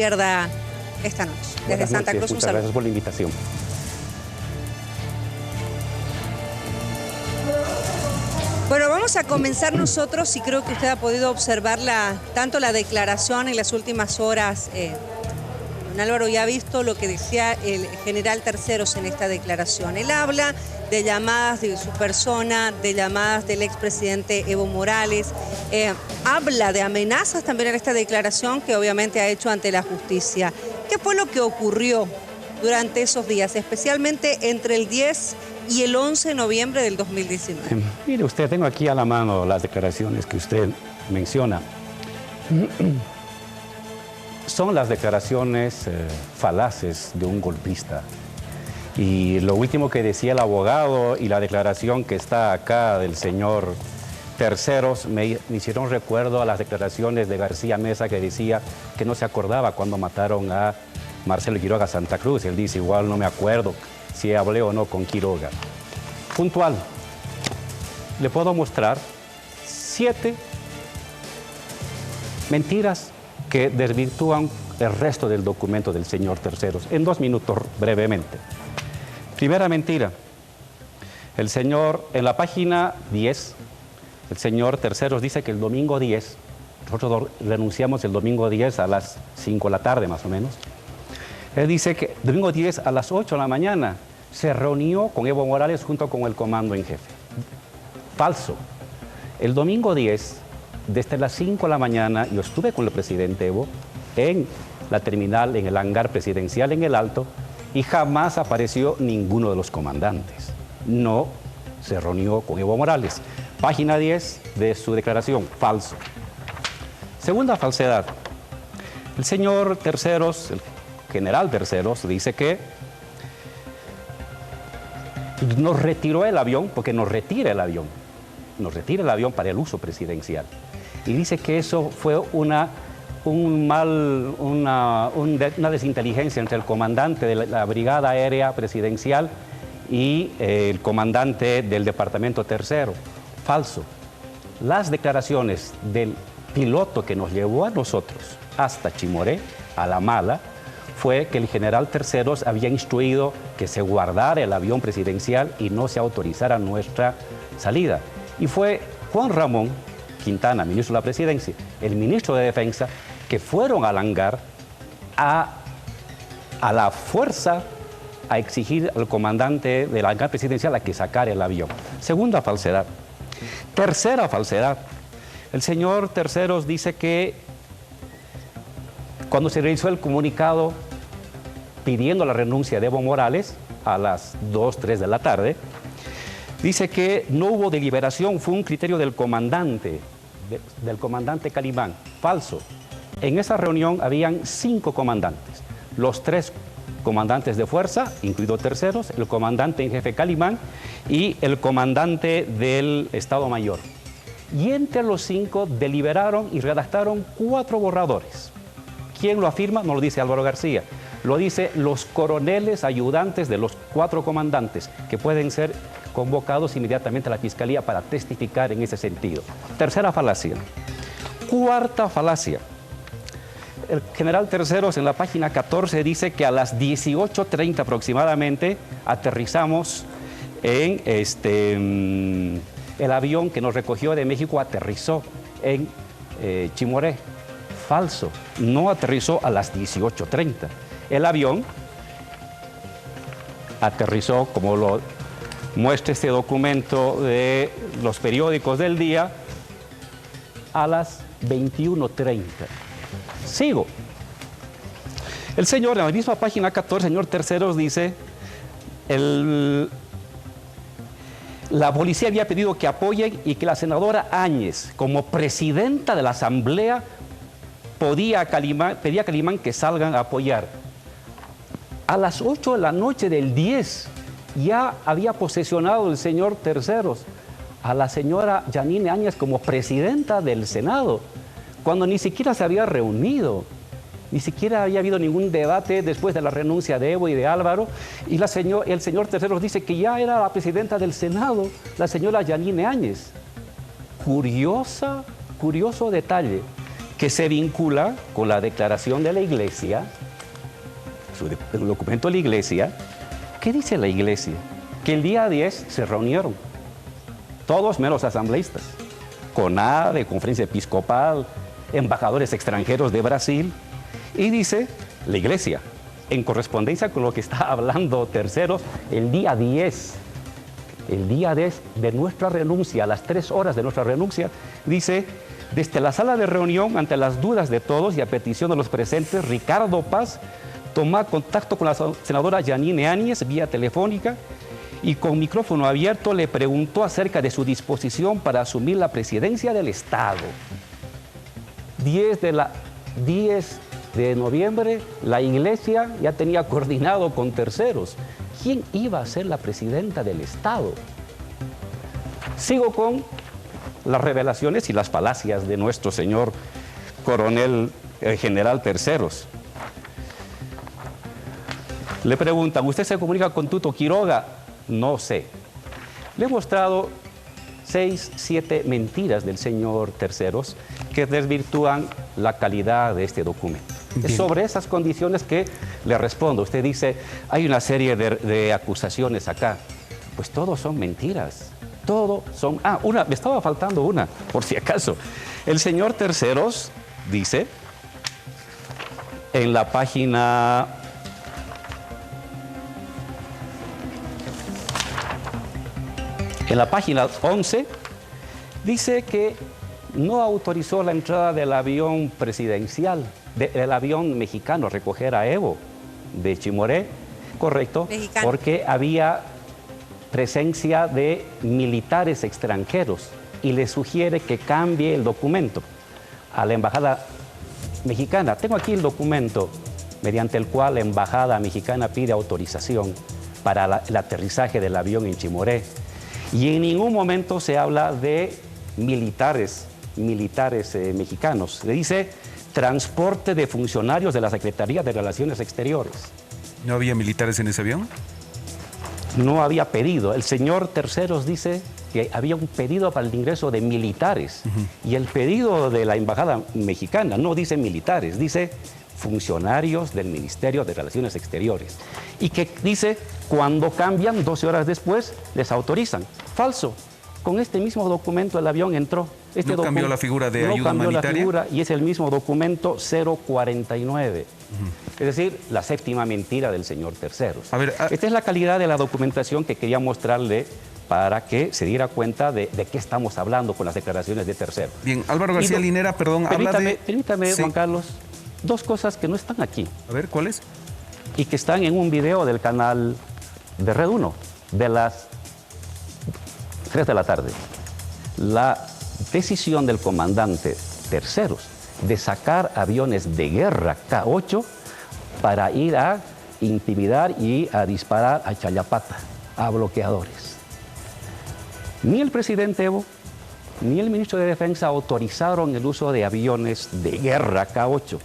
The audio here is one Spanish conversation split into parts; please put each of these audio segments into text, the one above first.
pierda esta noche. Desde Santa Cruz, un muchas saludo. gracias por la invitación. Bueno, vamos a comenzar nosotros y creo que usted ha podido observar tanto la declaración en las últimas horas. Don Álvaro ya ha visto lo que decía el general Terceros en esta declaración. Él habla de llamadas de su persona, de llamadas del expresidente Evo Morales. Habla de amenazas también en esta declaración que obviamente ha hecho ante la justicia. ¿Qué fue lo que ocurrió durante esos días, especialmente entre el 10 y el 11 de noviembre del 2019? Mire usted, tengo aquí a la mano las declaraciones que usted menciona. Son las declaraciones falaces de un golpista. Y lo último que decía el abogado y la declaración que está acá del señor Terceros me hicieron recuerdo a las declaraciones de García Mesa, que decía que no se acordaba cuando mataron a Marcelo Quiroga Santa Cruz. Él dice, igual no me acuerdo si hablé o no con Quiroga. Puntual. Le puedo mostrar 7 mentiras que desvirtúan el resto del documento del señor Terceros. En 2 minutos, brevemente. Primera mentira. El señor, en la página 10, el señor Terceros dice que el domingo 10, nosotros renunciamos el domingo 10 a las 5 de la tarde más o menos. Él dice que el domingo 10 a las 8 de la mañana se reunió con Evo Morales junto con el comando en jefe. Falso. El domingo 10, desde las 5 de la mañana, yo estuve con el presidente Evo en la terminal, en el hangar presidencial en el Alto, y jamás apareció ninguno de los comandantes. No se reunió con Evo Morales. Página 10 de su declaración, falso. Segunda falsedad. El señor Terceros, el general Terceros, dice que nos retiró el avión, porque nos retira el avión para el uso presidencial. Y dice que eso fue una desinteligencia entre el comandante de la Brigada Aérea Presidencial y el comandante del Departamento Tercero. Falso. Las declaraciones del piloto que nos llevó a nosotros hasta Chimoré, a La Mala, fue que el general Terceros había instruido que se guardara el avión presidencial y no se autorizara nuestra salida. Y fue Juan Ramón Quintana, ministro de la Presidencia, el ministro de Defensa, que fueron al hangar a la fuerza a exigir al comandante del hangar presidencial a que sacara el avión. Segunda falsedad. Tercera falsedad. El señor Terceros dice que cuando se realizó el comunicado pidiendo la renuncia de Evo Morales a las 2, 3 de la tarde, dice que no hubo deliberación, fue un criterio del comandante Calimán. Falso. En esa reunión habían 5 comandantes, los 3 comandantes de fuerza, incluido Terceros, el comandante en jefe Calimán y el comandante del Estado Mayor. Y entre los 5 deliberaron y redactaron 4 borradores. ¿Quién lo afirma? No lo dice Álvaro García, lo dice los coroneles ayudantes de los 4 comandantes, que pueden ser convocados inmediatamente a la Fiscalía para testificar en ese sentido. Tercera falacia. Cuarta falacia. El general Terceros en la página 14 dice que a las 18:30 aproximadamente aterrizamos en el avión que nos recogió de México, aterrizó en Chimoré. Falso, no aterrizó a las 18:30. El avión aterrizó, como lo muestra este documento de los periódicos del día, a las 21:30. Sigo. El señor, en la misma página 14, el señor Terceros dice, la policía había pedido que apoyen y que la senadora Áñez, como presidenta de la Asamblea, pedía a Calimán que salgan a apoyar. A las 8 de la noche del 10 ya había posesionado el señor Terceros a la señora Yanine Áñez como presidenta del Senado, cuando ni siquiera se había reunido, ni siquiera había habido ningún debate después de la renuncia de Evo y de Álvaro, y el señor Terceros dice que ya era la presidenta del Senado, la señora Yanine Áñez. Curioso detalle, que se vincula con la declaración de la Iglesia, el documento de la Iglesia. ¿Qué dice la Iglesia? Que el día 10 se reunieron, todos menos asambleístas, CONADE, Conferencia Episcopal, embajadores extranjeros de Brasil, y dice la Iglesia, en correspondencia con lo que está hablando Terceros, el día 10 de nuestra renuncia, a las 3 horas de nuestra renuncia, dice: desde la sala de reunión, ante las dudas de todos y a petición de los presentes, Ricardo Paz toma contacto con la senadora Yanine Áñez vía telefónica y con micrófono abierto le preguntó acerca de su disposición para asumir la presidencia del Estado. 10 de noviembre, la Iglesia ya tenía coordinado con Terceros quién iba a ser la presidenta del Estado. Sigo con las revelaciones y las falacias de nuestro señor coronel general Terceros. Le preguntan: ¿usted se comunica con Tuto Quiroga? No sé. Le he mostrado 6, 7 mentiras del señor Terceros que desvirtúan la calidad de este documento. Bien. Es sobre esas condiciones que le respondo. Usted dice, hay una serie de acusaciones acá. Pues todos son mentiras. Todo son... me estaba faltando una, por si acaso. El señor Terceros dice en la página... En la página 11, dice que no autorizó la entrada del avión presidencial, del avión mexicano, a recoger a Evo de Chimoré, correcto, mexicano, porque había presencia de militares extranjeros y le sugiere que cambie el documento a la embajada mexicana. Tengo aquí el documento mediante el cual la embajada mexicana pide autorización para el aterrizaje del avión en Chimoré. Y en ningún momento se habla de militares mexicanos. Le dice transporte de funcionarios de la Secretaría de Relaciones Exteriores. ¿No había militares en ese avión? No había pedido. El señor Terceros dice que había un pedido para el ingreso de militares. Y el pedido de la embajada mexicana no dice militares, dice funcionarios del Ministerio de Relaciones Exteriores. Y que dice, cuando cambian, 12 horas después, les autorizan. Falso. Con este mismo documento el avión entró. No cambió la figura de ayuda humanitaria. No cambió la figura y es el mismo documento 049. Es decir, la séptima mentira del señor Terceros. A ver, esta es la calidad de la documentación que quería mostrarle para que se diera cuenta de qué estamos hablando con las declaraciones de Terceros. Bien, Álvaro García Linera, perdón, Permítame, sí, Juan Carlos, 2 cosas que no están aquí. A ver, ¿cuáles? Y que están en un video del canal de Red 1, de las 3 de la tarde. La decisión del comandante Terceros de sacar aviones de guerra K-8 para ir a intimidar y a disparar a Chayapata, a bloqueadores. Ni el presidente Evo, ni el ministro de Defensa autorizaron el uso de aviones de guerra K-8.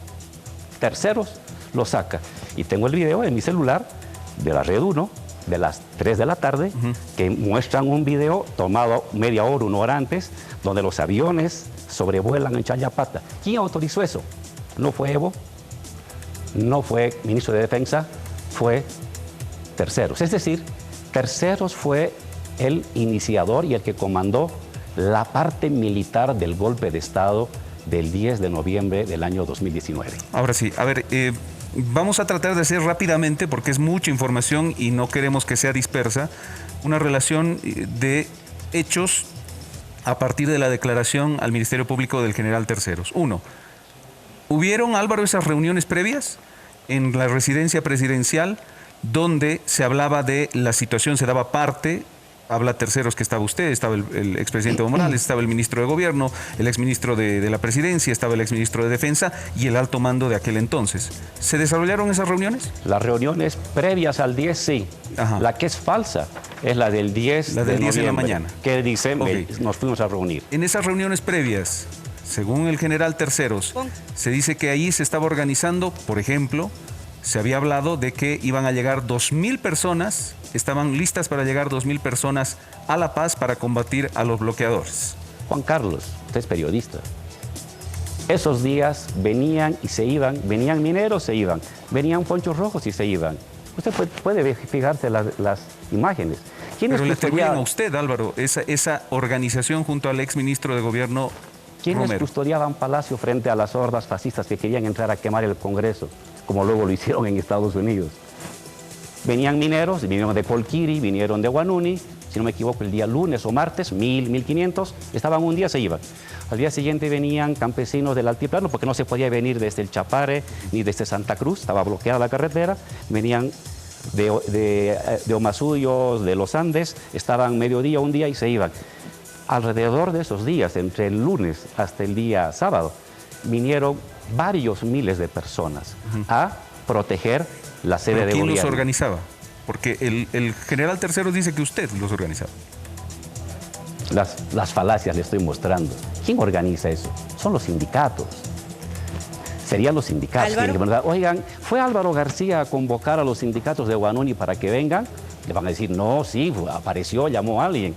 Terceros lo saca. Y tengo el video en mi celular de la Red 1, de las 3 de la tarde, que muestran un video tomado media hora, 1 hora antes, donde los aviones sobrevuelan en Chayapata. ¿Quién autorizó eso? No fue Evo, no fue ministro de Defensa, fue Terceros. Es decir, Terceros fue el iniciador y el que comandó la parte militar del golpe de Estado del 10 de noviembre del año 2019. Ahora sí, a ver, vamos a tratar de hacer rápidamente, porque es mucha información y no queremos que sea dispersa, una relación de hechos a partir de la declaración al Ministerio Público del general Terceros. 1. ¿Hubieron, Álvaro, esas reuniones previas en la residencia presidencial donde se hablaba de la situación, se daba parte? Habla Terceros que estaba usted, estaba el expresidente Evo Morales, estaba el ministro de Gobierno, el exministro de la Presidencia, estaba el exministro de Defensa y el alto mando de aquel entonces. ¿Se desarrollaron esas reuniones? Las reuniones previas al 10, sí. Ajá. La que es falsa es la del 10 la del 10 de la mañana. Que dice, nos fuimos a reunir. En esas reuniones previas, según el general Terceros, se dice que ahí se estaba organizando, por ejemplo, se había hablado de que iban a llegar 2.000 personas, estaban listas para llegar 2.000 personas a La Paz para combatir a los bloqueadores. Juan Carlos, usted es periodista. Esos días venían y se iban, venían mineros, se iban, venían ponchos rojos y se iban. Usted puede fijarse las imágenes. Pero le atribuyen a usted, Álvaro, esa organización junto al exministro de Gobierno ¿Quiénes Romero custodiaban Palacio frente a las hordas fascistas que querían entrar a quemar el Congreso, como luego lo hicieron en Estados Unidos? Venían mineros, vinieron de Colquiri, vinieron de Huanuni, si no me equivoco, el día lunes o martes, 1000, 1500, estaban un día, se iban. Al día siguiente venían campesinos del altiplano, porque no se podía venir desde el Chapare ni desde Santa Cruz, estaba bloqueada la carretera, venían de Omasuyos, de los Andes, estaban mediodía, un día y se iban. Alrededor de esos días, entre el lunes hasta el día sábado, vinieron varios miles de personas a proteger la sede de gobierno. ¿Quién los organizaba? Porque el general Terceros dice que usted los organizaba. Las falacias le estoy mostrando. ¿Quién organiza eso? Son los sindicatos. Serían los sindicatos. ¿Verdad? Oigan, ¿fue Álvaro García a convocar a los sindicatos de Huanuni para que vengan? Le van a decir, no, sí, apareció, llamó a alguien.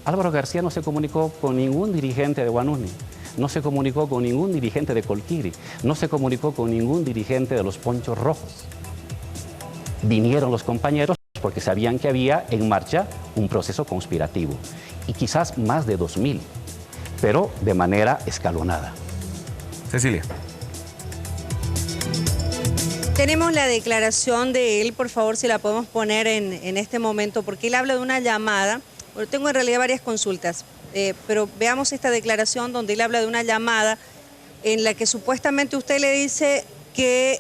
Álvaro García no se comunicó con ningún dirigente de Huanuni, no se comunicó con ningún dirigente de Colquiri, no se comunicó con ningún dirigente de los Ponchos Rojos. Vinieron los compañeros porque sabían que había en marcha un proceso conspirativo, y quizás más de 2000, pero de manera escalonada. Cecilia. Tenemos la declaración de él, por favor, si la podemos poner en este momento, porque él habla de una llamada. Bueno, tengo en realidad varias consultas, pero veamos esta declaración donde él habla de una llamada en la que supuestamente usted le dice que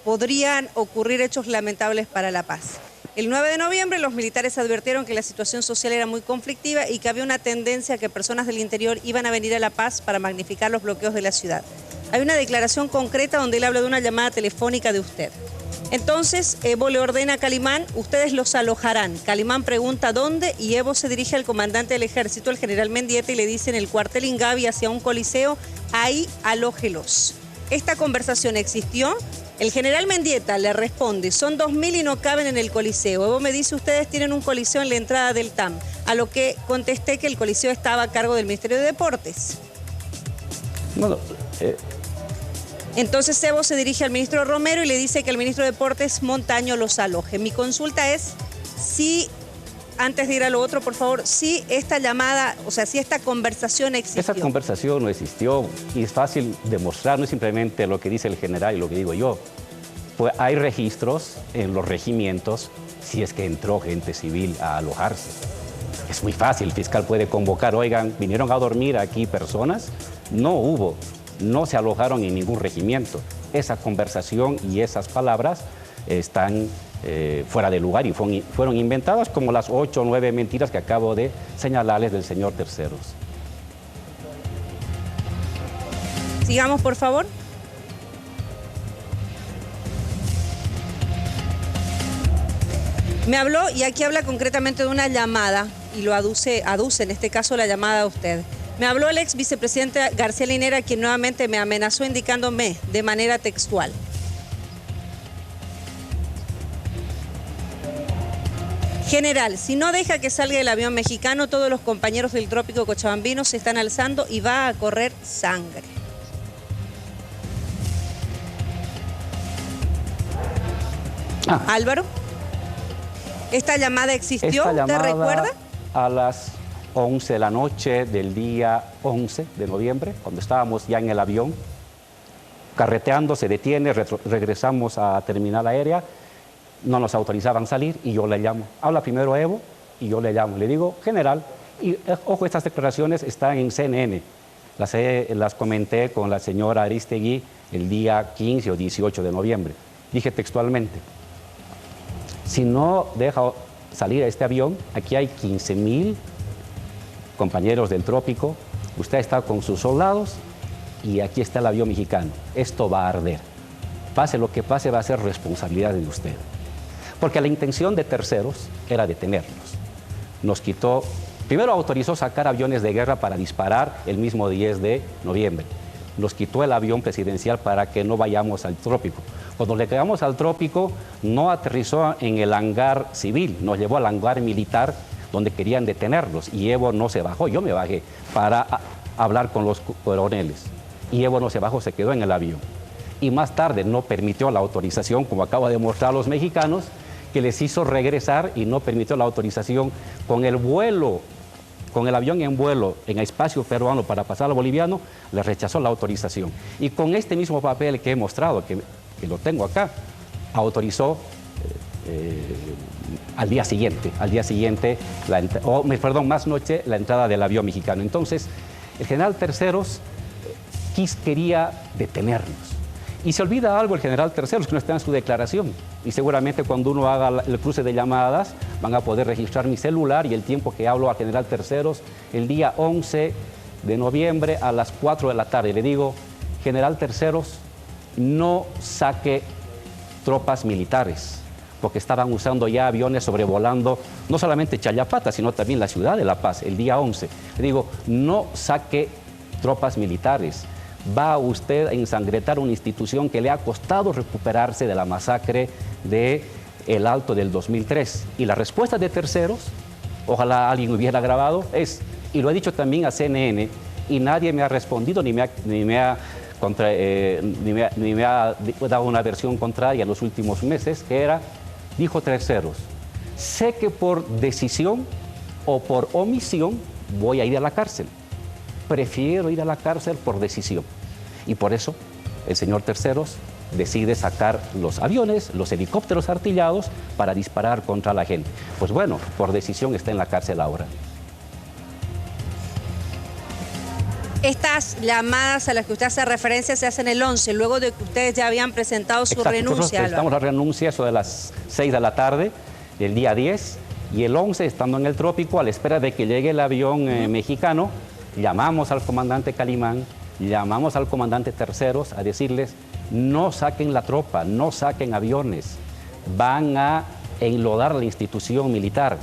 podrían ocurrir hechos lamentables para la paz. El 9 de noviembre los militares advirtieron que la situación social era muy conflictiva y que había una tendencia a que personas del interior iban a venir a La Paz para magnificar los bloqueos de la ciudad. Hay una declaración concreta donde él habla de una llamada telefónica de usted. Entonces, Evo le ordena a Calimán, ustedes los alojarán. Calimán pregunta dónde y Evo se dirige al comandante del ejército, el general Mendieta, y le dice en el cuartel Ingavi hacia un coliseo, ahí alójelos. Esta conversación existió. El general Mendieta le responde, son 2000 y no caben en el coliseo. Evo me dice, ustedes tienen un coliseo en la entrada del TAM. A lo que contesté que el coliseo estaba a cargo del Ministerio de Deportes. Bueno, Entonces Evo se dirige al ministro Romero y le dice que el ministro de Deportes Montaño los aloje. Mi consulta es si, antes de ir a lo otro, por favor, si esta llamada, o sea, si esta conversación existió. Esa conversación no existió y es fácil demostrar, no es simplemente lo que dice el general y lo que digo yo. Pues hay registros en los regimientos si es que entró gente civil a alojarse. Es muy fácil, el fiscal puede convocar, oigan, ¿vinieron a dormir aquí personas? No hubo. No se alojaron en ningún regimiento. Esa conversación y esas palabras están fuera de lugar y fueron inventadas como las 8 o 9 mentiras que acabo de señalarles del señor Terceros. Sigamos, por favor. Me habló, y aquí habla concretamente de una llamada, y lo aduce en este caso la llamada a usted. Me habló el ex vicepresidente García Linera, quien nuevamente me amenazó indicándome de manera textual. General, si no deja que salga el avión mexicano, todos los compañeros del trópico cochabambino se están alzando y va a correr sangre. Álvaro, ¿esta llamada existió? ¿Te recuerda? A las 11 de la noche del día 11 de noviembre, cuando estábamos ya en el avión, carreteando, se detiene, regresamos a terminal aérea, no nos autorizaban salir y yo le llamo. Habla primero Evo y yo le llamo. Le digo, general, y ojo, estas declaraciones están en CNN. Las comenté con la señora Aristegui el día 15 o 18 de noviembre. Dije textualmente, si no deja salir a este avión, aquí hay 15,000 compañeros del trópico, usted está con sus soldados y aquí está el avión mexicano. Esto va a arder. Pase lo que pase, va a ser responsabilidad de usted. Porque la intención de Terceros era detenernos. Nos quitó, primero autorizó sacar aviones de guerra para disparar el mismo 10 de noviembre. Nos quitó el avión presidencial para que no vayamos al trópico. Cuando le llegamos al trópico, no aterrizó en el hangar civil, nos llevó al hangar militar donde querían detenerlos y Evo no se bajó, yo me bajé para hablar con los coroneles. y Evo no se bajó, se quedó en el avión. Y más tarde no permitió la autorización, como acaba de mostrar los mexicanos, que les hizo regresar y no permitió la autorización con el vuelo, con el avión en vuelo en el espacio peruano para pasar al boliviano, le rechazó la autorización. Y con este mismo papel que he mostrado, que lo tengo acá, autorizó al día siguiente, más noche, la entrada del avión mexicano. Entonces, el general Terceros quería detenernos. Y se olvida algo el general Terceros, que no está en su declaración. Y seguramente cuando uno haga el cruce de llamadas, van a poder registrar mi celular y el tiempo que hablo al general Terceros, el día 11 de noviembre a las 4 de la tarde. Le digo, general Terceros, no saque tropas militares, porque estaban usando ya aviones sobrevolando no solamente Chayapata, sino también la ciudad de La Paz, el día 11. Le digo, no saque tropas militares. Va usted a ensangrentar una institución que le ha costado recuperarse de la masacre de El Alto del 2003. Y la respuesta de Terceros, ojalá alguien hubiera grabado, es, y lo he dicho también a CNN, y nadie me ha respondido ni me ha dado una versión contraria en los últimos meses, que era, dijo Terceros, sé que por decisión o por omisión voy a ir a la cárcel. Prefiero ir a la cárcel por decisión. Y por eso el señor Terceros decide sacar los aviones, los helicópteros artillados para disparar contra la gente. Pues bueno, por decisión está en la cárcel ahora. Estas llamadas a las que usted hace referencia se hacen el 11, luego de que ustedes ya habían presentado su renuncia. Nosotros presentamos la renuncia eso de las 6 de la tarde del día 10, y el 11, estando en el trópico, a la espera de que llegue el avión mexicano, llamamos al comandante Calimán, llamamos al comandante Terceros a decirles, no saquen la tropa, no saquen aviones, van a enlodar la institución militar.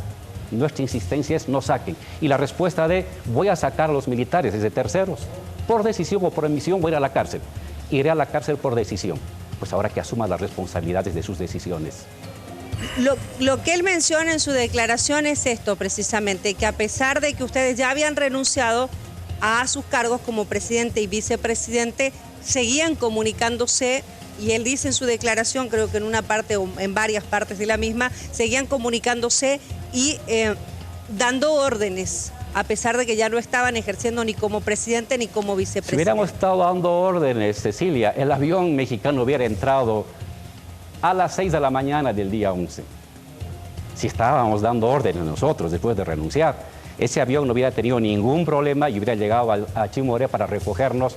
Nuestra insistencia es no saquen. Y la respuesta de, voy a sacar a los militares desde Terceros, por decisión o por omisión voy a ir a la cárcel. Iré a la cárcel por decisión. Pues ahora que asuma las responsabilidades de sus decisiones. Lo que él menciona en su declaración es esto precisamente, que a pesar de que ustedes ya habían renunciado a sus cargos como presidente y vicepresidente, seguían comunicándose, y él dice en su declaración, creo que en una parte o en varias partes de la misma, seguían comunicándose y dando órdenes, a pesar de que ya no estaban ejerciendo ni como presidente ni como vicepresidente. Si hubiéramos estado dando órdenes, Cecilia, el avión mexicano hubiera entrado a las 6 de la mañana del día 11. Si estábamos dando órdenes nosotros después de renunciar, ese avión no hubiera tenido ningún problema y hubiera llegado a Chimoré para recogernos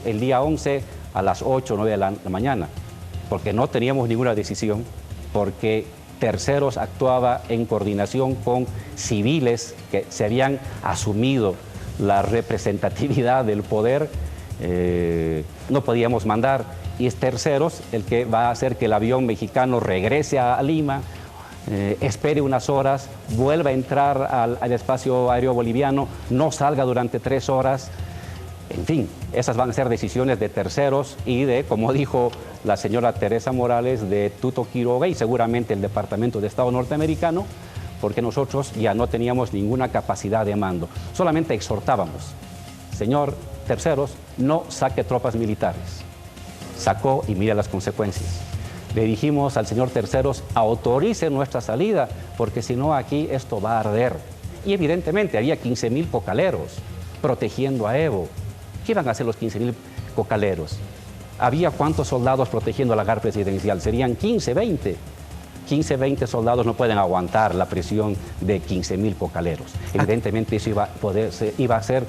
el día 11 a las 8 o 9 de la mañana, porque no teníamos ninguna decisión, porque Terceros actuaba en coordinación con civiles que se habían asumido la representatividad del poder, no podíamos mandar, y es Terceros el que va a hacer que el avión mexicano regrese a Lima, espere unas horas, vuelva a entrar al espacio aéreo boliviano, no salga durante 3 horas. En fin, esas van a ser decisiones de Terceros y de, como dijo la señora Teresa Morales, de Tuto Quiroga y seguramente el Departamento de Estado norteamericano, porque nosotros ya no teníamos ninguna capacidad de mando. Solamente exhortábamos, señor Terceros, no saque tropas militares. Sacó y mira las consecuencias. Le dijimos al señor Terceros, autorice nuestra salida, porque si no aquí esto va a arder. Y evidentemente había 15.000 cocaleros protegiendo a Evo. ¿Qué iban a hacer los 15.000 cocaleros? ¿Había cuántos soldados protegiendo el lagar presidencial? Serían 15, 20. 15, 20 soldados no pueden aguantar la presión de 15.000 cocaleros. Evidentemente eso iba a ser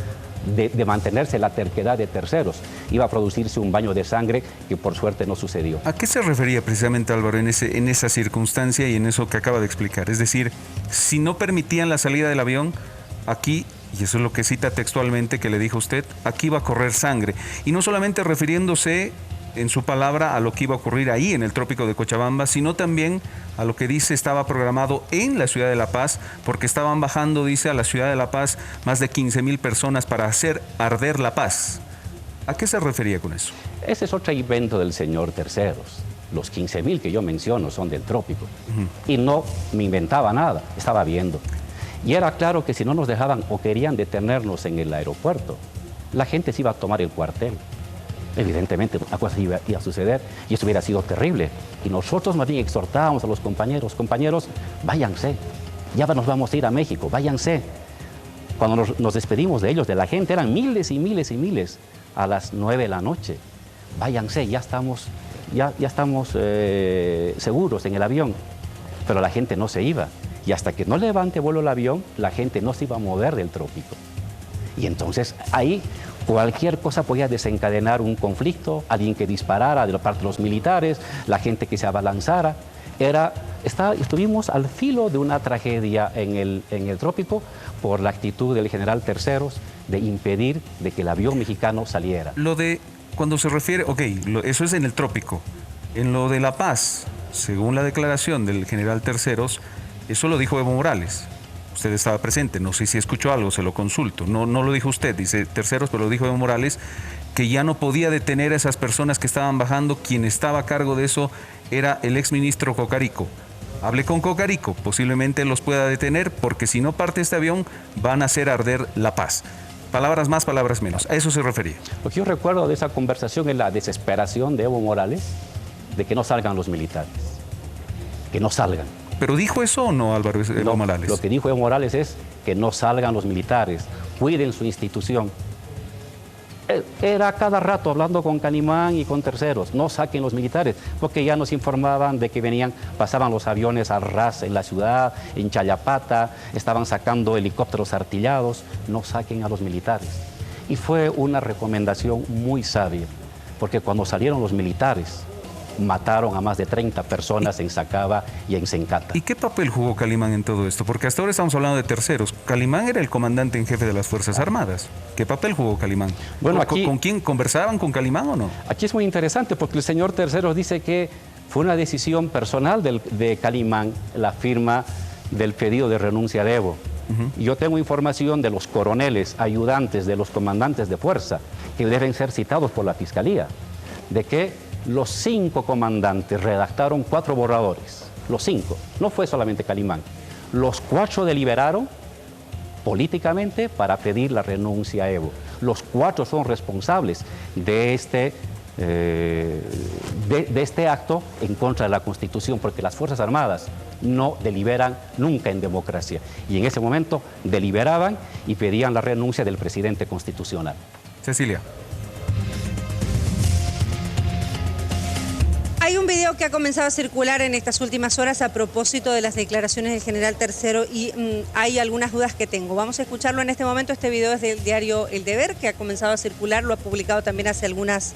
de mantenerse la terquedad de Terceros. Iba a producirse un baño de sangre que por suerte no sucedió. ¿A qué se refería precisamente, Álvaro, en esa circunstancia y en eso que acaba de explicar? Es decir, si no permitían la salida del avión, aquí, y eso es lo que cita textualmente que le dijo usted, aquí va a correr sangre. Y no solamente refiriéndose en su palabra a lo que iba a ocurrir ahí en el trópico de Cochabamba, sino también a lo que dice estaba programado en la ciudad de La Paz, porque estaban bajando, dice, a la ciudad de La Paz más de 15.000 personas para hacer arder La Paz. ¿A qué se refería con eso? Ese es otro invento del señor Terceros. Los 15.000 que yo menciono son del trópico. Y no me inventaba nada, estaba viendo. Y era claro que si no nos dejaban o querían detenernos en el aeropuerto, la gente se iba a tomar el cuartel. Evidentemente, una cosa iba a suceder y eso hubiera sido terrible. Y nosotros más bien exhortábamos a los compañeros, váyanse, ya nos vamos a ir a México, váyanse. Cuando nos despedimos de ellos, de la gente, eran miles y miles y miles a las 9 de la noche. Váyanse, ya estamos seguros en el avión. Pero la gente no se iba. Y hasta que no levante vuelo el avión, la gente no se iba a mover del trópico. Y entonces ahí cualquier cosa podía desencadenar un conflicto, alguien que disparara de la parte de los militares, la gente que se abalanzara. Estuvimos al filo de una tragedia en el trópico por la actitud del general Terceros de impedir de que el avión mexicano saliera. Lo de, cuando se refiere, eso es en el trópico. En lo de La Paz, según la declaración del general Terceros, eso lo dijo Evo Morales. Usted estaba presente, no sé si escuchó algo, se lo consulto. No lo dijo usted, dice Terceros, pero lo dijo Evo Morales, que ya no podía detener a esas personas que estaban bajando. Quien estaba a cargo de eso era el exministro Cocarico. Hablé con Cocarico, posiblemente los pueda detener, porque si no parte este avión, van a hacer arder La Paz. Palabras más, palabras menos. A eso se refería. Lo que yo recuerdo de esa conversación es la desesperación de Evo Morales de que no salgan los militares. Que no salgan. ¿Pero dijo eso o no, Álvaro Evo Morales? Lo que dijo Evo Morales es que no salgan los militares, cuiden su institución. Era cada rato hablando con Calimán y con Terceros, no saquen los militares, porque ya nos informaban de que pasaban los aviones al ras en la ciudad, en Chayapata, estaban sacando helicópteros artillados, no saquen a los militares. Y fue una recomendación muy sabia, porque cuando salieron los militares, mataron a más de 30 personas en Sacaba y en Sencata. ¿Y qué papel jugó Calimán en todo esto? Porque hasta ahora estamos hablando de Terceros. Calimán era el comandante en jefe de las Fuerzas Armadas. ¿Qué papel jugó Calimán? Bueno, aquí, ¿Con quién conversaban con Calimán o no? Aquí es muy interesante porque el señor Terceros dice que fue una decisión personal de Calimán la firma del pedido de renuncia de Evo. Yo tengo información de los coroneles, ayudantes de los comandantes de fuerza, que deben ser citados por la Fiscalía, de que los 5 comandantes redactaron 4 borradores, los 5, no fue solamente Calimán. Los 4 deliberaron políticamente para pedir la renuncia a Evo. Los 4 son responsables de este acto en contra de la Constitución, porque las Fuerzas Armadas no deliberan nunca en democracia. Y en ese momento deliberaban y pedían la renuncia del presidente constitucional. Cecilia. Hay un video que ha comenzado a circular en estas últimas horas a propósito de las declaraciones del general Tercero y hay algunas dudas que tengo. Vamos a escucharlo en este momento. Este video es del diario El Deber, que ha comenzado a circular, lo ha publicado también hace algunas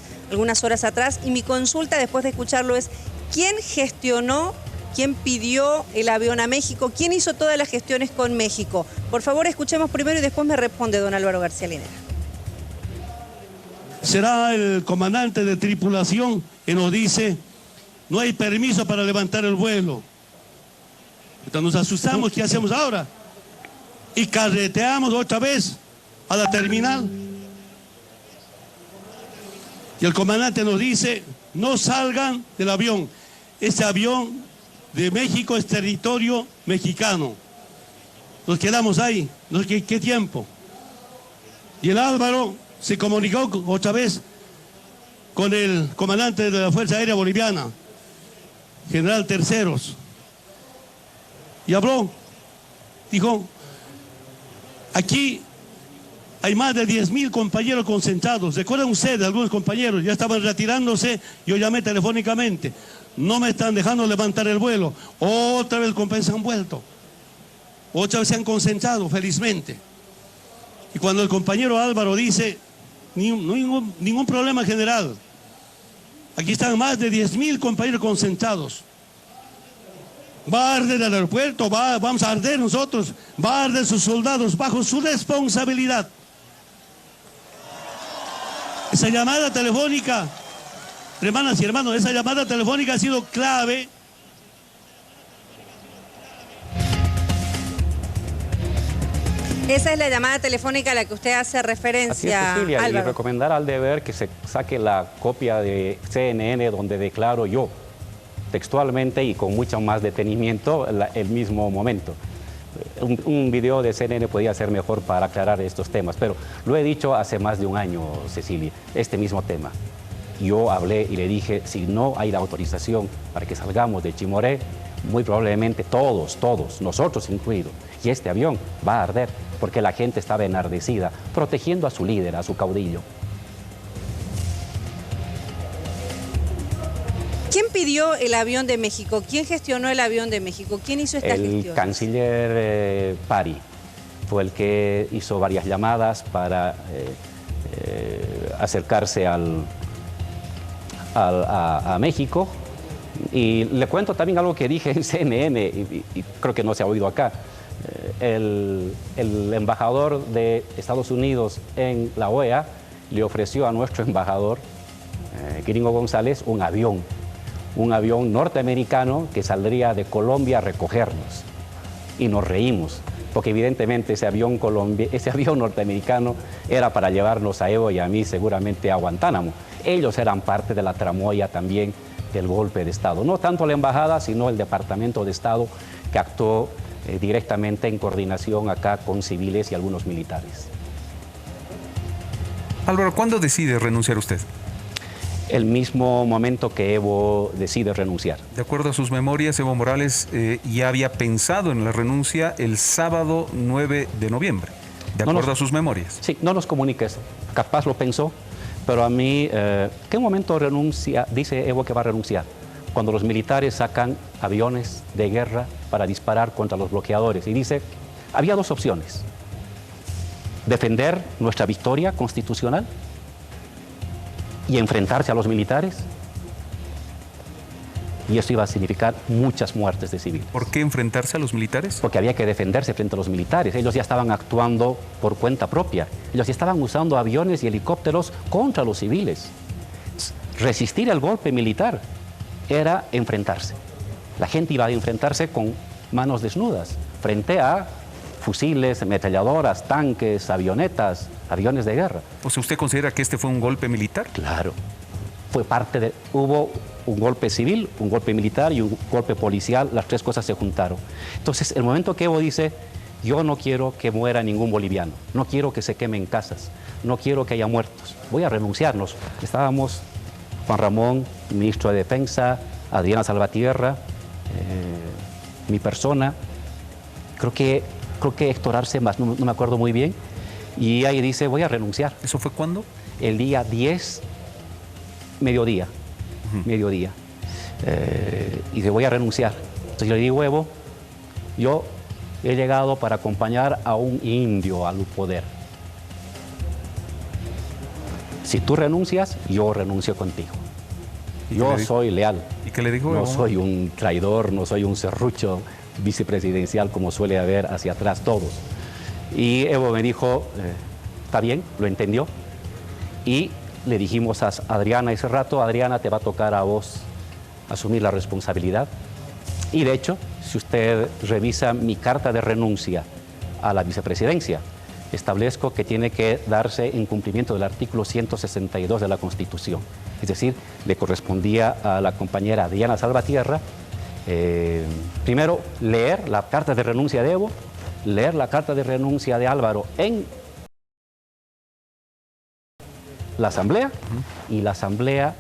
horas atrás. Y mi consulta después de escucharlo es, ¿quién gestionó, quién pidió el avión a México? ¿Quién hizo todas las gestiones con México? Por favor, escuchemos primero y después me responde don Álvaro García Linera. Será el comandante de tripulación que nos dice: no hay permiso para levantar el vuelo. Entonces nos asustamos, ¿qué hacemos ahora? Y carreteamos otra vez a la terminal. Y el comandante nos dice: no salgan del avión. Ese avión de México es territorio mexicano. Nos quedamos ahí. ¿Qué tiempo? Y el Álvaro se comunicó otra vez con el comandante de la Fuerza Aérea Boliviana, general Terceros, y habló, dijo: aquí hay más de 10.000 compañeros concentrados. ¿Recuerdan ustedes? Algunos compañeros ya estaban retirándose. Yo llamé telefónicamente, no me están dejando levantar el vuelo. Otra vez los compañeros se han vuelto, otra vez se han concentrado, felizmente. Y cuando el compañero Álvaro dice: ningún problema, general, aquí están más de 10.000 compañeros concentrados. Va a arder el aeropuerto, vamos a arder nosotros, va a arder sus soldados bajo su responsabilidad. Esa llamada telefónica, hermanas y hermanos, esa llamada telefónica ha sido clave. Esa es la llamada telefónica a la que usted hace referencia, Así es, Cecilia, Álvaro. y recomendar al Deber que se saque la copia de CNN donde declaro yo, textualmente y con mucho más detenimiento, el mismo momento. un video de CNN podría ser mejor para aclarar estos temas, pero lo he dicho hace más de un año, Cecilia, este mismo tema. Yo hablé y le dije, si no hay la autorización para que salgamos de Chimoré, muy probablemente todos, nosotros incluidos, y este avión va a arder, porque la gente estaba enardecida, protegiendo a su líder, a su caudillo. ¿Quién pidió el avión de México? ¿Quién gestionó el avión de México? ¿Quién hizo esta gestión? El canciller Pari fue el que hizo varias llamadas para acercarse a México. Y le cuento también algo que dije en CNN y creo que no se ha oído acá. El embajador de Estados Unidos en la OEA le ofreció a nuestro embajador, Gringo González, un avión norteamericano que saldría de Colombia a recogernos. Y nos reímos, porque evidentemente ese avión norteamericano era para llevarnos a Evo y a mí seguramente a Guantánamo. Ellos eran parte de la tramoya también del golpe de Estado. No tanto la embajada, sino el Departamento de Estado que actuó directamente en coordinación acá con civiles y algunos militares. Álvaro, ¿cuándo decide renunciar usted? El mismo momento que Evo decide renunciar. De acuerdo a sus memorias, Evo Morales ya había pensado en la renuncia el sábado 9 de noviembre, de acuerdo a sus memorias. Sí, no nos comunica eso. Capaz lo pensó, pero a mí, ¿qué momento renuncia? Dice Evo que va a renunciar. Cuando los militares sacan aviones de guerra para disparar contra los bloqueadores. Y dice, había dos opciones. Defender nuestra victoria constitucional y enfrentarse a los militares, y eso iba a significar muchas muertes de civiles. ¿Por qué enfrentarse a los militares? Porque había que defenderse frente a los militares. Ellos ya estaban actuando por cuenta propia. Ellos ya estaban usando aviones y helicópteros contra los civiles. Resistir el golpe militar era enfrentarse. La gente iba a enfrentarse con manos desnudas frente a fusiles, ametralladoras, tanques, avionetas, aviones de guerra. O sea, ¿usted considera que este fue un golpe militar? Claro. Fue parte de... Hubo un golpe civil, un golpe militar y un golpe policial. Las tres cosas se juntaron. Entonces, el momento que Evo dice, yo no quiero que muera ningún boliviano, no quiero que se quemen casas, no quiero que haya muertos, voy a renunciarnos. Estábamos Juan Ramón, ministro de Defensa, Adriana Salvatierra, mi persona, creo que Héctor Arce más, no me acuerdo muy bien, y ahí dice, voy a renunciar. ¿Eso fue cuándo? El día 10, mediodía. Mediodía. Y dice, voy a renunciar. Entonces yo le digo, Evo, yo he llegado para acompañar a un indio al poder. Si tú renuncias, yo renuncio contigo. Yo soy leal. ¿Y qué le dijo? No soy un traidor, no soy un serrucho vicepresidencial como suele haber hacia atrás todos. Y Evo me dijo, está bien, lo entendió. Y le dijimos a Adriana ese rato, Adriana, te va a tocar a vos asumir la responsabilidad. Y de hecho, si usted revisa mi carta de renuncia a la vicepresidencia, establezco que tiene que darse en cumplimiento del artículo 162 de la Constitución. Es decir, le correspondía a la compañera Adriana Salvatierra primero leer la carta de renuncia de Evo, leer la carta de renuncia de Álvaro en la Asamblea y la Asamblea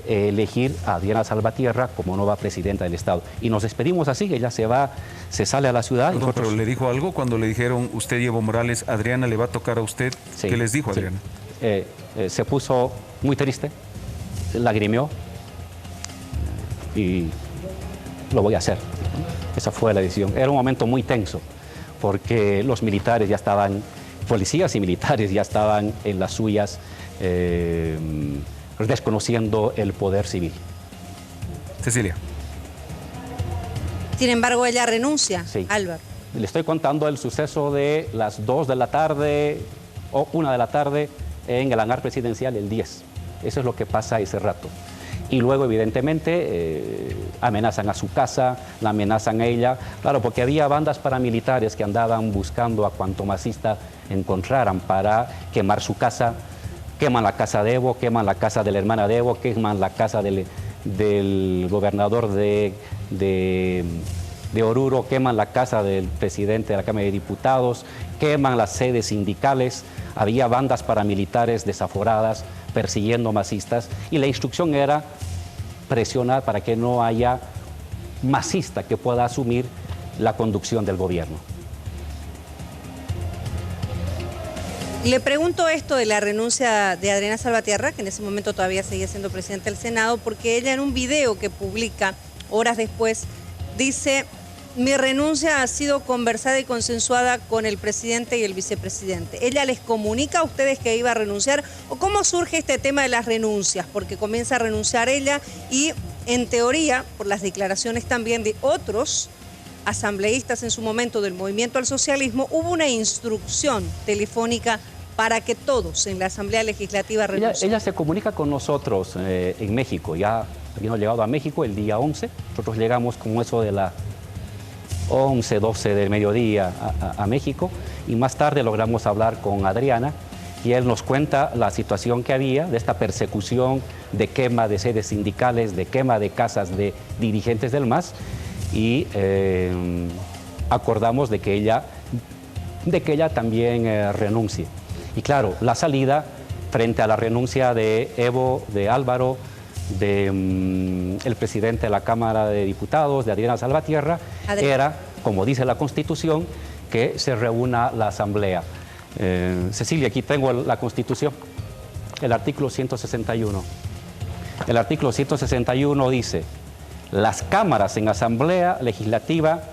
elegir a Adriana Salvatierra como nueva presidenta del Estado. Y nos despedimos así, ella se sale a la ciudad. No, pero ¿le dijo algo cuando le dijeron usted y Evo Morales, Adriana le va a tocar a usted? Sí, ¿qué les dijo Adriana? Sí. Se puso muy triste, lagrimeó y lo voy a hacer. Esa fue la decisión. Era un momento muy tenso porque los militares ya estaban, policías y militares ya estaban en las suyas, desconociendo el poder civil. Cecilia. Sin embargo, ella renuncia, sí. Álvaro. Le estoy contando el suceso de las 2 de la tarde o 1 de la tarde en el hangar presidencial el 10. Eso es lo que pasa ese rato. Y luego, evidentemente, amenazan a su casa, la amenazan a ella. Claro, porque había bandas paramilitares que andaban buscando a cuanto masista encontraran para quemar su casa. Queman la casa de Evo, queman la casa de la hermana de Evo, queman la casa del gobernador de de Oruro, queman la casa del presidente de la Cámara de Diputados, queman las sedes sindicales, había bandas paramilitares desaforadas persiguiendo masistas y la instrucción era presionar para que no haya masista que pueda asumir la conducción del gobierno. Le pregunto esto de la renuncia de Adriana Salvatierra, que en ese momento todavía seguía siendo presidenta del Senado, porque ella en un video que publica horas después dice: mi renuncia ha sido conversada y consensuada con el presidente y el vicepresidente. ¿Ella les comunica a ustedes que iba a renunciar? ¿O cómo surge este tema de las renuncias? Porque comienza a renunciar ella y, en teoría, por las declaraciones también de otros asambleístas en su momento del Movimiento al Socialismo, hubo una instrucción telefónica para que todos en la Asamblea Legislativa renuncien. Ella se comunica con nosotros en México. Ya habíamos llegado a México el día 11. Nosotros llegamos como eso de la 11, 12 del mediodía a México, y más tarde logramos hablar con Adriana y él nos cuenta la situación que había de esta persecución, de quema de sedes sindicales, de quema de casas de dirigentes del MAS, y acordamos de que ella también renuncie. Y claro, la salida frente a la renuncia de Evo, de Álvaro, el presidente de la Cámara de Diputados, de Adriana Salvatierra, era, como dice la Constitución, que se reúna la Asamblea. Cecilia, aquí tengo la Constitución, el artículo 161. El artículo 161 dice: las cámaras en Asamblea Legislativa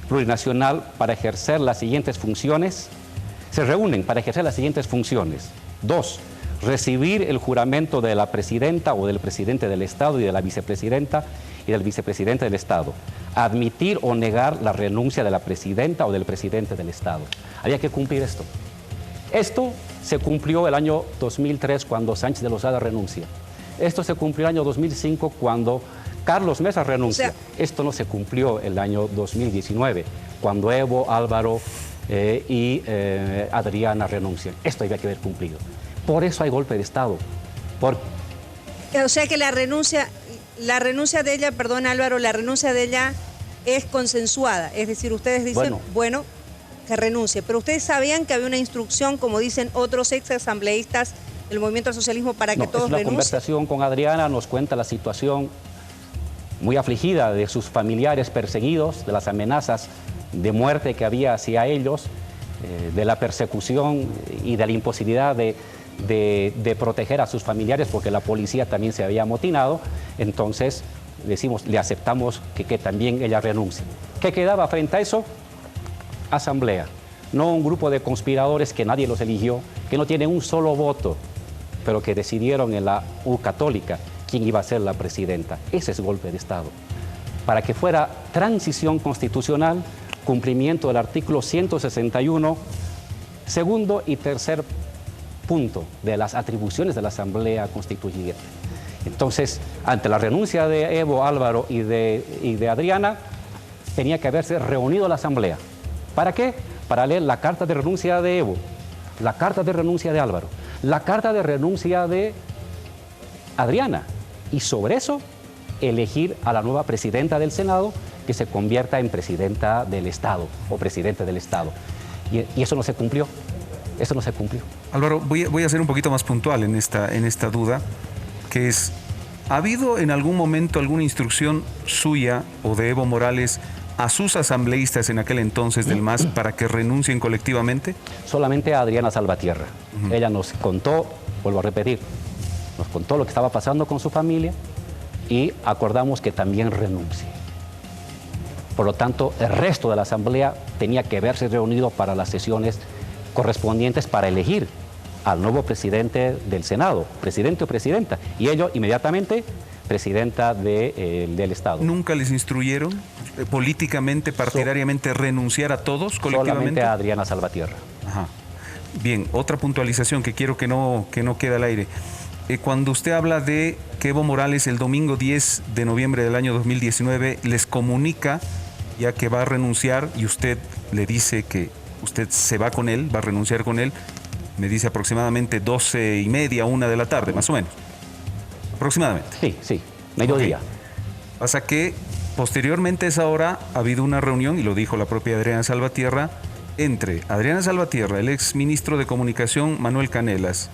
Plurinacional para ejercer las siguientes funciones, se reúnen para ejercer las siguientes funciones. 2. Recibir el juramento de la presidenta o del presidente del Estado y de la vicepresidenta y del vicepresidente del Estado. Admitir o negar la renuncia de la presidenta o del presidente del Estado. Había que cumplir esto. Esto se cumplió el año 2003 cuando Sánchez de Lozada renuncia. Esto se cumplió el año 2005 cuando Carlos Mesa renuncia. Esto no se cumplió el año 2019 cuando Evo, Álvaro y Adriana renuncian. Esto había que haber cumplido. Por eso hay golpe de Estado. O sea que la renuncia de ella, perdón Álvaro, la renuncia de ella es consensuada. Es decir, ustedes dicen, bueno, que renuncie. Pero ustedes sabían que había una instrucción, como dicen otros ex asambleístas del Movimiento al Socialismo, para que todos renuncien. La conversación con Adriana nos cuenta la situación muy afligida de sus familiares perseguidos, de las amenazas de muerte que había hacia ellos, de la persecución y de la imposibilidad de proteger a sus familiares porque la policía también se había amotinado. Entonces decimos, le aceptamos que también ella renuncie. ¿Qué quedaba frente a eso? Asamblea, no un grupo de conspiradores que nadie los eligió, que no tienen un solo voto, pero que decidieron en la U Católica quién iba a ser la presidenta. Ese es golpe de Estado. Para que fuera transición constitucional, cumplimiento del artículo 161, segundo y tercer punto de las atribuciones de la Asamblea Constituyente. Entonces, ante la renuncia de Evo, Álvaro y de Adriana, tenía que haberse reunido la Asamblea. ¿Para qué? Para leer la carta de renuncia de Evo, la carta de renuncia de Álvaro, la carta de renuncia de Adriana, y sobre eso elegir a la nueva presidenta del Senado, que se convierta en presidenta del Estado o presidente del Estado. Y eso no se cumplió. Eso no se cumplió. Álvaro, voy a ser un poquito más puntual en esta duda, que es: ¿ha habido en algún momento alguna instrucción suya o de Evo Morales a sus asambleístas en aquel entonces del MAS para que renuncien colectivamente? Solamente a Adriana Salvatierra. Ella nos contó, vuelvo a repetir, nos contó lo que estaba pasando con su familia y acordamos que también renuncie. Por lo tanto, el resto de la Asamblea tenía que haberse reunido para las sesiones correspondientes para elegir al nuevo presidente del Senado, presidente o presidenta, y ello inmediatamente presidenta del Estado. ¿Nunca les instruyeron políticamente, partidariamente, renunciar a todos colectivamente? Solamente a Adriana Salvatierra. Ajá. Bien, otra puntualización que quiero que no quede al aire. Cuando usted habla de que Evo Morales el domingo 10 de noviembre del año 2019 les comunica ya que va a renunciar y usted le dice que usted se va con él, va a renunciar con él, me dice aproximadamente 12:30, 1 de la tarde, más o menos. Aproximadamente. Sí, mediodía. Pasa que Posteriormente a esa hora ha habido una reunión, y lo dijo la propia Adriana Salvatierra, entre Adriana Salvatierra, el ex ministro de Comunicación Manuel Canelas,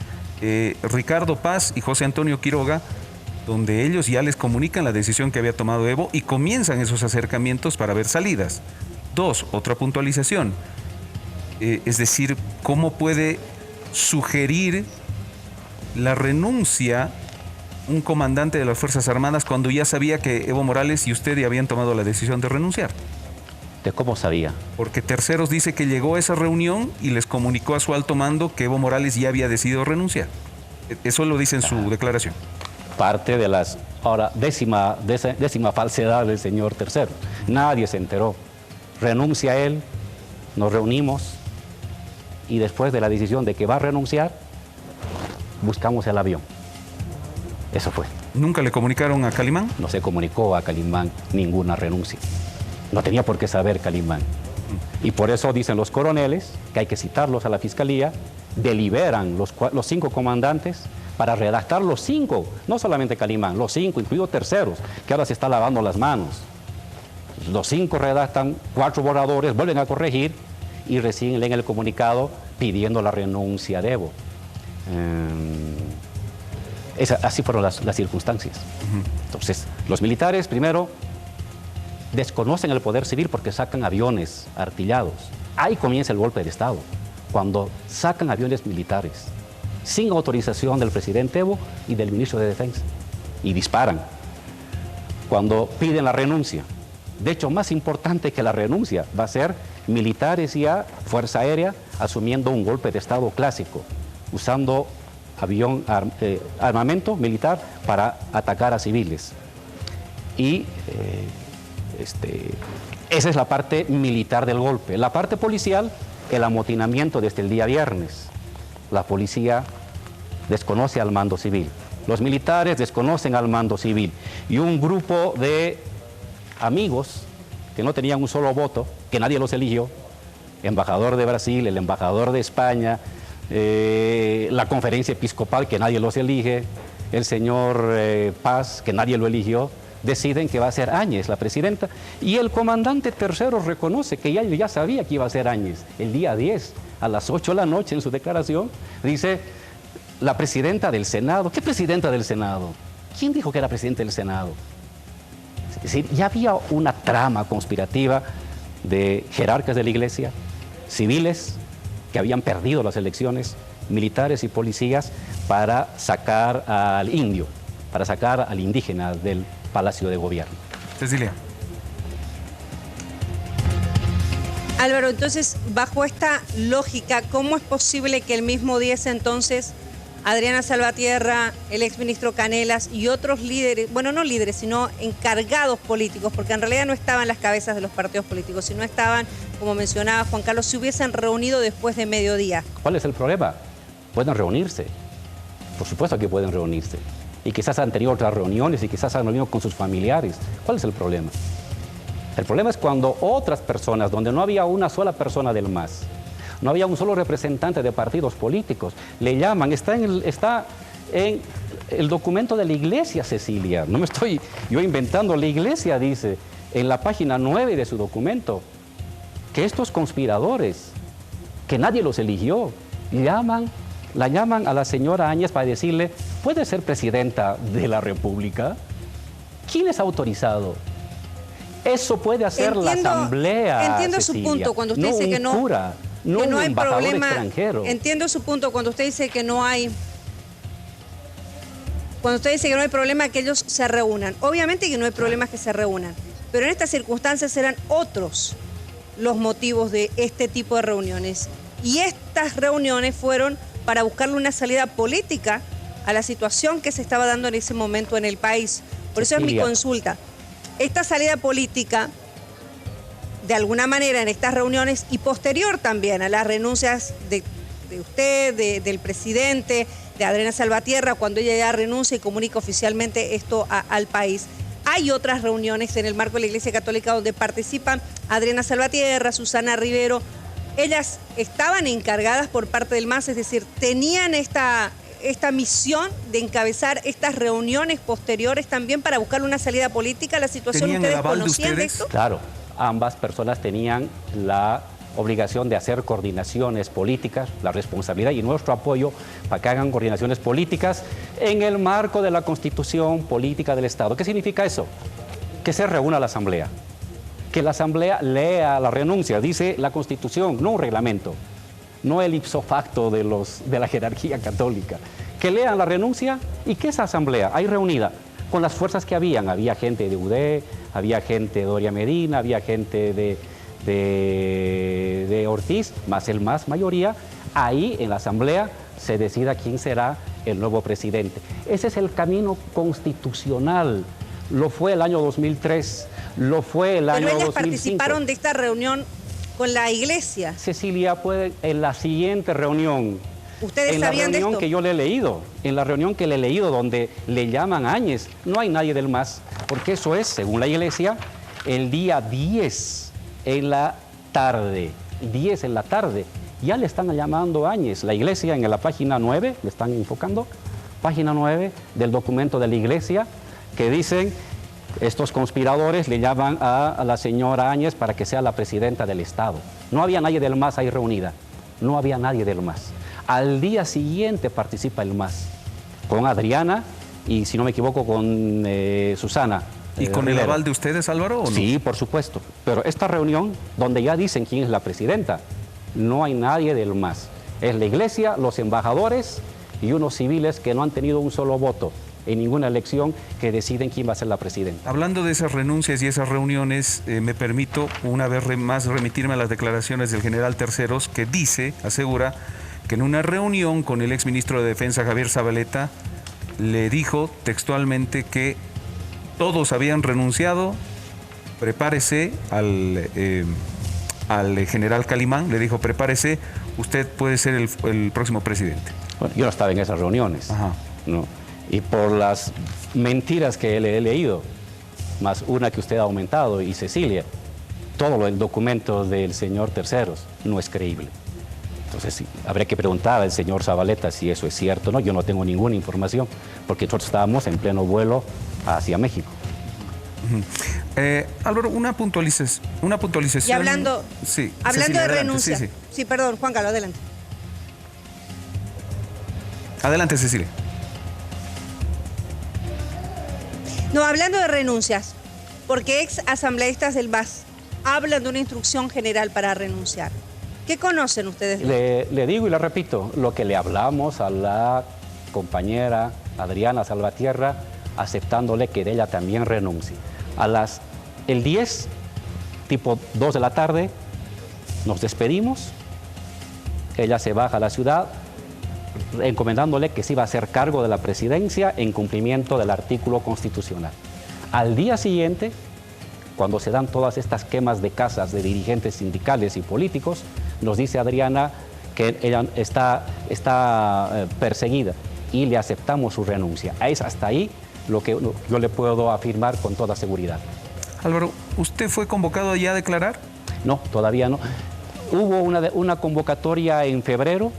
Ricardo Paz y José Antonio Quiroga, donde ellos ya les comunican la decisión que había tomado Evo y comienzan esos acercamientos para ver salidas. 2, otra puntualización. Es decir, ¿cómo puede sugerir la renuncia un comandante de las Fuerzas Armadas cuando ya sabía que Evo Morales y usted ya habían tomado la decisión de renunciar? ¿De cómo sabía? Porque Terceros dice que llegó a esa reunión y les comunicó a su alto mando que Evo Morales ya había decidido renunciar. Eso lo dice en su declaración. Parte de las, ahora, décima falsedad del señor Tercero. Nadie se enteró. Renuncia él, nos reunimos y después de la decisión de que va a renunciar, buscamos el avión. Eso fue. ¿Nunca le comunicaron a Calimán? No se comunicó a Calimán ninguna renuncia. No tenía por qué saber Calimán. Y por eso dicen los coroneles que hay que citarlos a la fiscalía, deliberan los 5 comandantes para redactar los 5, no solamente Calimán, los 5, incluidos Terceros, que ahora se está lavando las manos. Los 5 redactan 4 borradores, vuelven a corregir y recién leen el comunicado pidiendo la renuncia de Evo. Así fueron las circunstancias. Entonces, los militares primero desconocen el poder civil porque sacan aviones artillados. Ahí comienza el golpe de Estado, cuando sacan aviones militares sin autorización del presidente Evo y del ministro de Defensa y disparan. Cuando piden la renuncia, de hecho más importante que la renuncia va a ser militares y a Fuerza Aérea asumiendo un golpe de Estado clásico, usando armamento militar para atacar a civiles. Y esa es la parte militar del golpe. La parte policial, el amotinamiento desde el día viernes. La policía desconoce al mando civil. Los militares desconocen al mando civil. Y un grupo de amigos que no tenían un solo voto, que nadie los eligió, embajador de Brasil, el embajador de España, la conferencia episcopal, que nadie los elige, el señor Paz, que nadie lo eligió, deciden que va a ser Áñez la presidenta, y el comandante Tercero reconoce que ya sabía que iba a ser Áñez. El día 10, a las 8 de la noche, en su declaración, dice, la presidenta del Senado. ¿Qué presidenta del Senado? ¿Quién dijo que era presidente del Senado? Es decir, ya había una trama conspirativa de jerarcas de la iglesia, civiles que habían perdido las elecciones, militares y policías, para sacar al indio, para sacar al indígena del Palacio de Gobierno. Cecilia. Álvaro, entonces, bajo esta lógica, ¿cómo es posible que el mismo 10 entonces Adriana Salvatierra, el exministro Canelas y otros líderes, bueno, no líderes, sino encargados políticos, porque en realidad no estaban las cabezas de los partidos políticos, sino estaban, como mencionaba Juan Carlos, se hubiesen reunido después de mediodía? ¿Cuál es el problema? Pueden reunirse. Por supuesto que pueden reunirse. Y quizás han tenido otras reuniones y quizás han reunido con sus familiares. ¿Cuál es el problema? El problema es cuando otras personas, donde no había una sola persona del MAS, no había un solo representante de partidos políticos, le llaman, está en el documento de la iglesia, Cecilia, no me estoy yo inventando, la iglesia dice en la página 9 de su documento que estos conspiradores, que nadie los eligió, la llaman a la señora Áñez para decirle, ¿puede ser presidenta de la República? ¿Quién les ha autorizado? Eso puede hacer la Asamblea. Entiendo, Cecilia, su punto cuando usted dice que no, cura, no que no un hay embajador problema. Extranjero. Entiendo su punto cuando usted dice que no hay. Cuando usted dice que no hay problema que ellos se reúnan. Obviamente que no hay problema que se reúnan. Pero en estas circunstancias eran otros los motivos de este tipo de reuniones. Y estas reuniones fueron para buscarle una salida política a la situación que se estaba dando en ese momento en el país. Por eso es mi consulta. Esta salida política, de alguna manera en estas reuniones y posterior también a las renuncias de usted, del presidente, de Adriana Salvatierra, cuando ella ya renuncia y comunica oficialmente esto al país. Hay otras reuniones en el marco de la Iglesia Católica donde participan Adriana Salvatierra, Susana Rivero. Ellas estaban encargadas por parte del MAS, es decir, tenían esta esta misión de encabezar estas reuniones posteriores también para buscar una salida política a la situación? ¿Tenían el ¿Ustedes aval de conocían de ustedes? esto? Claro, ambas personas tenían la obligación de hacer coordinaciones políticas, la responsabilidad y nuestro apoyo para que hagan coordinaciones políticas en el marco de la Constitución Política del Estado. ¿Qué significa eso? Que se reúna la Asamblea, que la Asamblea lea la renuncia, dice la Constitución, no un reglamento, no el ipso facto de la jerarquía católica. Que lean la renuncia y que esa Asamblea ahí reunida con las fuerzas que había gente de UD, había gente de Doria Medina, había gente de Ortiz, más el más mayoría, ahí en la Asamblea se decida quién será el nuevo presidente. Ese es el camino constitucional. Lo fue el año 2003, lo fue el año 2005. ¿Pero ellas participaron de esta reunión con la iglesia? Cecilia, fue en la siguiente reunión. ¿Ustedes en la sabían de reunión esto? que yo le he leído, en la reunión que le he leído donde le llaman a Áñez, no hay nadie del MAS, porque eso es, según la iglesia, el día 10 en la tarde, 10 en la tarde, ya le están llamando a Áñez. La iglesia en la página 9, le están enfocando, página 9 del documento de la iglesia, que dicen, estos conspiradores le llaman a la señora Áñez para que sea la presidenta del Estado. No había nadie del MAS ahí reunida, no había nadie del MAS. Al día siguiente participa el MAS, con Adriana y, si no me equivoco, con Susana. ¿Y con el aval de ustedes, Álvaro, o no? Sí, por supuesto. Pero esta reunión, donde ya dicen quién es la presidenta, no hay nadie del MAS. Es la iglesia, los embajadores y unos civiles que no han tenido un solo voto en ninguna elección, que deciden quién va a ser la presidenta. Hablando de esas renuncias y esas reuniones, me permito una vez más remitirme a las declaraciones del general Terceros, que asegura que en una reunión con el exministro de Defensa, Javier Zabaleta, le dijo textualmente que todos habían renunciado, prepárese al general Calimán, le dijo, prepárese, usted puede ser el próximo presidente. Bueno, yo no estaba en esas reuniones, Ajá. ¿no? Y por las mentiras que le he leído, más una que usted ha aumentado, y Cecilia, todo el documento del señor Terceros no es creíble. Entonces, sí, habría que preguntar al señor Zabaleta si eso es cierto o no. Yo no tengo ninguna información, porque nosotros estábamos en pleno vuelo hacia México. Álvaro, una puntualización. Y hablando, sí, hablando Cecilia, de adelante, renuncias. sí. Sí, perdón, Juan Carlos, adelante. Adelante, Cecilia. No, hablando de renuncias, porque ex asambleístas del MAS hablan de una instrucción general para renunciar. ¿Qué conocen ustedes? Le digo y le repito, lo que le hablamos a la compañera Adriana Salvatierra, aceptándole que ella también renuncie. El 10, tipo 2 de la tarde, nos despedimos, ella se baja a la ciudad, encomendándole que se iba a hacer cargo de la presidencia en cumplimiento del artículo constitucional. Al día siguiente, cuando se dan todas estas quemas de casas de dirigentes sindicales y políticos, nos dice Adriana que ella está perseguida y le aceptamos su renuncia. Es hasta ahí lo que yo le puedo afirmar con toda seguridad. Álvaro, ¿usted fue convocado ya a declarar? No, todavía no. Hubo una convocatoria en febrero.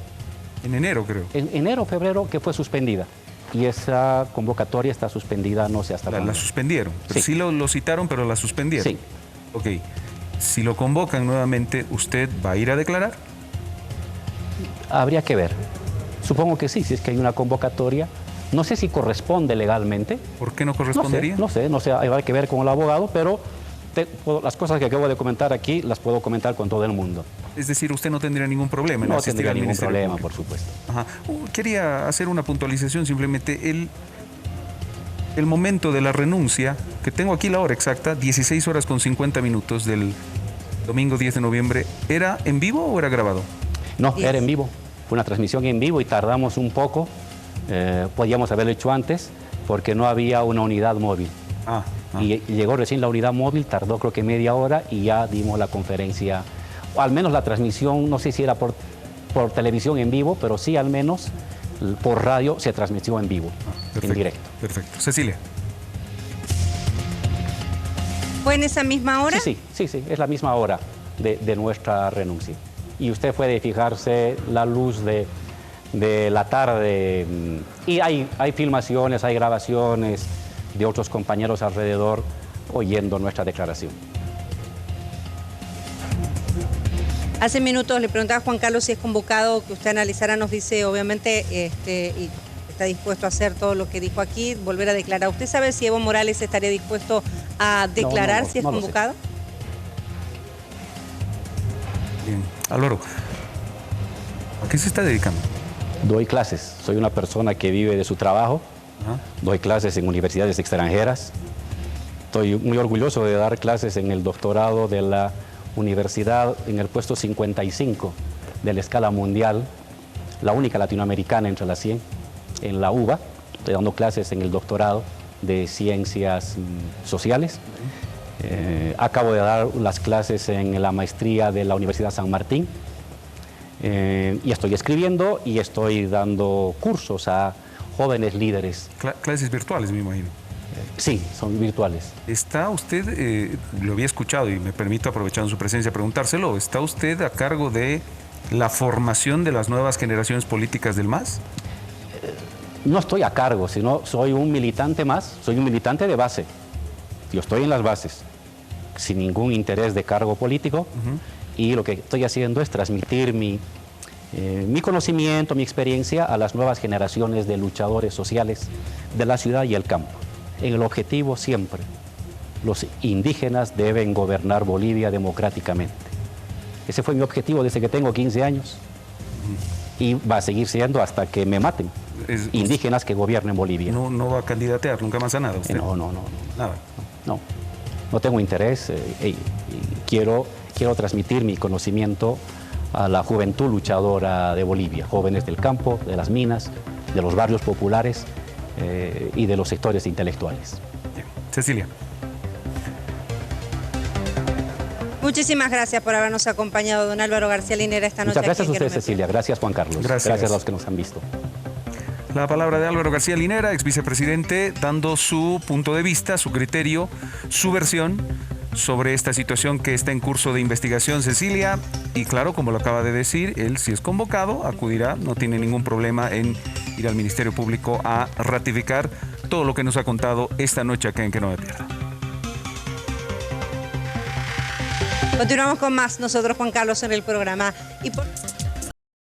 En enero, creo. En enero, febrero, que fue suspendida. Y esa convocatoria está suspendida, no sé hasta cuándo. La suspendieron. Pero sí lo citaron, pero la suspendieron. Sí. Ok. Si lo convocan nuevamente, ¿usted va a ir a declarar? Habría que ver. Supongo que sí, si es que hay una convocatoria. No sé si corresponde legalmente. ¿Por qué no correspondería? No sé, habrá que ver con el abogado, pero las cosas que acabo de comentar aquí las puedo comentar con todo el mundo. Es decir, usted no tendría ningún problema en No asistir tendría al ningún Ministerio problema, Público. por supuesto. Ajá. Quería hacer una puntualización simplemente. El momento de la renuncia, que tengo aquí la hora exacta, 16 horas con 50 minutos del domingo 10 de noviembre, ¿era en vivo o era grabado? No, era en vivo. Fue una transmisión en vivo y tardamos un poco. Podíamos haberlo hecho antes porque no había una unidad móvil. Y llegó recién la unidad móvil, tardó creo que media hora y ya dimos la conferencia, o al menos la transmisión, no sé si era por televisión en vivo, pero sí al menos por radio se transmitió en vivo, en directo. Perfecto. Cecilia. ¿Fue en esa misma hora? Sí, es la misma hora de nuestra renuncia. Y usted puede fijarse la luz de la tarde. Y hay filmaciones, hay grabaciones de otros compañeros alrededor oyendo nuestra declaración. Hace minutos le preguntaba a Juan Carlos si es convocado, que usted analizara, nos dice obviamente y está dispuesto a hacer todo lo que dijo aquí, volver a declarar. ¿Usted sabe si Evo Morales estaría dispuesto a declarar si es convocado? Bien. Álvaro, ¿a qué se está dedicando? Doy clases, soy una persona que vive de su trabajo, doy clases en universidades extranjeras, estoy muy orgulloso de dar clases en el doctorado de la universidad en el puesto 55 de la escala mundial, la única latinoamericana entre las 100, en la UBA, estoy dando clases en el doctorado de ciencias sociales. Acabo de dar las clases en la maestría de la Universidad San Martín y estoy escribiendo y estoy dando cursos a jóvenes líderes. Clases virtuales, me imagino. Sí, son virtuales. ¿Está usted, lo había escuchado y me permito, aprovechando su presencia, preguntárselo, ¿está usted a cargo de la formación de las nuevas generaciones políticas del MAS? No estoy a cargo, sino soy un militante más, soy un militante de base. Yo estoy en las bases, sin ningún interés de cargo político, y lo que estoy haciendo es transmitir mi conocimiento, mi experiencia a las nuevas generaciones de luchadores sociales de la ciudad y el campo. En el objetivo siempre, los indígenas deben gobernar Bolivia democráticamente. Ese fue mi objetivo desde que tengo 15 años y va a seguir siendo hasta que me maten. Indígenas que gobiernen Bolivia. No va a candidatear nunca más a nada usted. No. Nada. No tengo interés y quiero transmitir mi conocimiento a la juventud luchadora de Bolivia, jóvenes del campo, de las minas, de los barrios populares y de los sectores intelectuales. Bien. Cecilia. Muchísimas gracias por habernos acompañado, don Álvaro García Linera, esta noche. Muchas gracias a usted, Cecilia. Gracias, Juan Carlos. Gracias a los que nos han visto. La palabra de Álvaro García Linera, ex vicepresidente, dando su punto de vista, su criterio, su versión sobre esta situación que está en curso de investigación, Cecilia. Y claro, como lo acaba de decir, él, si es convocado, acudirá, no tiene ningún problema en ir al Ministerio Público a ratificar todo lo que nos ha contado esta noche acá en Que No Me Pierda. Continuamos con más nosotros, Juan Carlos, en el programa.